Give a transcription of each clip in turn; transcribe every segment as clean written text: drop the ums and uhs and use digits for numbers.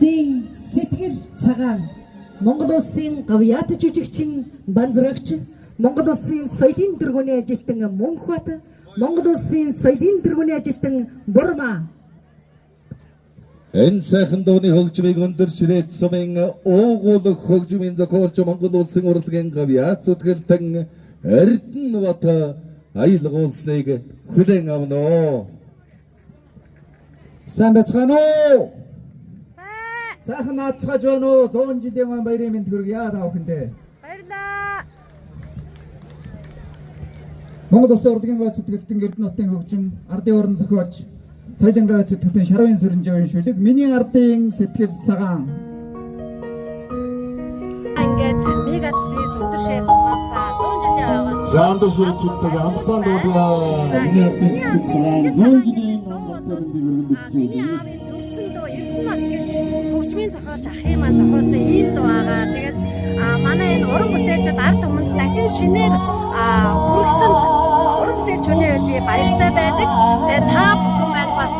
ардын сэтгэл цагаан Монгол улсын гавьяат жүжигчин банзрагч Монгол улсын соёлын дөрвөний ажилтан Мөнхбат Монгол улсын соёлын дөрвөний ажилтан Бурма Энэ сайхан дууны хөгжмийг өндөр ширээд сумын уугуулах хөгжмийн зохиолч Монгол улсын урлагийн гавьяат зүтгэлтэн Эрдэнэбат аялгуулсныг хүлээн авна. Сайн байцгаана уу? Сайхан наацгааж байна уу? 100 жилийн баярын мэнд хүргье та бүхэндээ. Баярлалаа. Монгол улсын урлагийн гавьяат зүтгэлтэн Эрдэнэбатын хөгжим ардын уран зохиолч соёлын гавьяат зүтгэлтэн Шарвын Сүрэнжийн шүлэг миний ардын сэтгэл цагаан. Ингээд мега телевиз өдөршөөс масаа 100 жилийн аваас Жамдэр шүлэгчтэй хамтдаа дуулаа. Миний ардын сэтгэл цагаан 100 жилийн миний аавын төрсөн дуу Эрдэнэбат гэж хөгжмийн зохиолч ахын маань зохиосон ийм дуу байгаа. Тэгээд манай энэ уран бүтээлчд ард түмэнд дахин шинээр хүргэсэн уран бүтээлч хүний үеийн баяртай байдаг. Тэгээд та бүхэн маань бас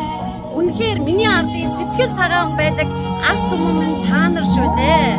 үнэхээр миний ардын сэтгэл цагаан байдаг ард түмэн минь та нар шүү дээ.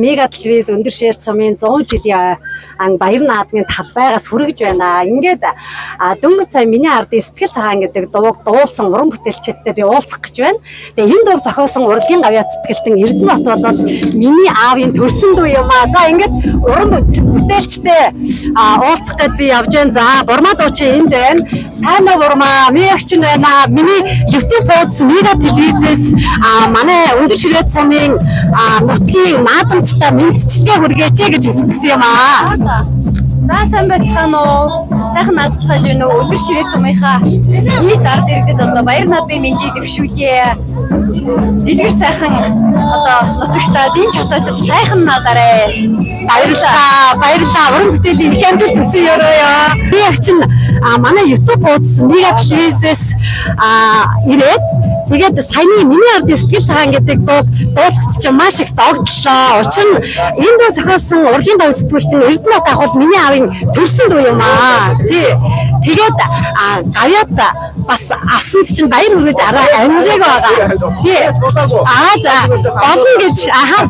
Мега телевиз өндөршөөс сумын 100 жилийн баяр наадмын талбайгаас хүргэж байна. Ингээд дөнгөж сая миний ардын сэтгэл цагаан гэдэг дууг дуулсан уран бүтээлчтэй би уулзах гэж байна. Тэгээ энэ дууг зохиосон урлагийн гавьяат зүтгэлтэн Эрдэнэбат бол миний аавын төрсөн дуу юм аа. За ингээд уран бүтээлчтэй уулзах гээд би явж байна. За Бурма дуучин энд байна. Сайн уу Бурма? Мэгч нь байна. Миний YouTube хуудас Мега телевизээс манай өндөршөөс сумын нутгийн наадамчтай мэдчилгээ хүргээч гэж хүссэн юм аа. За сайн байцгаана уу? Сайхан наацгааж байна уу? Өдөр ширээ сумынхаа нийт ард иргэдэд одоо баяр наадмын мэндийг дэвшүүлье. Дэлгэр сайхан одоо нутагтаа дин чатаатай сайхан наадараа. Баярлалаа. Баярлалаа. Уран бүтээлийн их амжилт хүсье ёроо. Би яг чинь манай YouTube хуудас Мега телевизээс ирээд тэгээд саяны миний ардын сэтгэл цагаан гэдэг дууг дуулахт чинь маш их догтлоо. Учир нь энэ дуу зохиосон урлагийн гавьяат зүтгэлтэн Эрдэнэбат ах бол миний аавын төрсөн дуу юм аа. Тэгээд гавьяат бас авсанд чинь баяр хүргэж амжааг байгаа. За болно гэж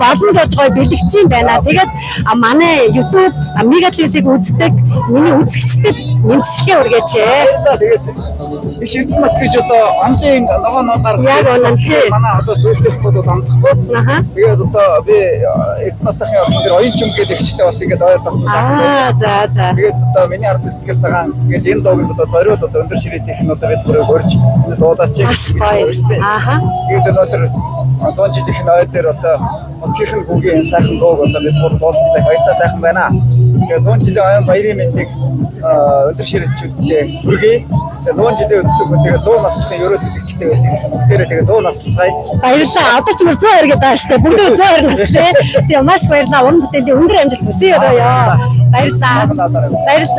болно гэж гоё бэлэгцсэн байна. Тэгээд манай YouTube Мега телевизийг үздэг миний үзэгчдэд мэдчилгээ хүргээч. Тэгээд биш Эрдэнэбат гэж одоо амжийн ногоо яг үнэнтэй манай одоо сүүлсэх бол амдахгүй. Тэгээд одоо би Эрдэнэбатын явсан дээр оюун чим гэдэг ихчтэй бас ингээд ойр татсан. За. Тэгээд одоо миний ардын сэтгэл цагаан ингээд энэ дууганд одоо зориуд одоо өндөр ширээдийнх нь одоо бид бүрээ хөрж энэ дуулаач гэж хэлсэн. Тэгээд өнөөдөр 100 жилийнх нь ой дээр одоо нутгийн хүүгийн сайхан дууг одоо бид бүр дуустай баяртай сайхан байна. Тэгээд 100 жилийн аян баярын мэндийг өндөр ширээчүүдтэй хүргэе. Тэгээд 100 жилийн өдсөн тэгээд 100 наслын ерөөд бэлэгчтэй байсан. Бүгдээрээ тэгээд 100 наслцгаая. Баярлалаа. Одоо ч мөр 102 гэдэг байна шүү дээ. Бүгд 102 наслээ. Тэгээд маш баярлалаа. Уран бүтээлийн өндөр амжилт хүсье ёроо. Баярлалаа. Баярлалаа.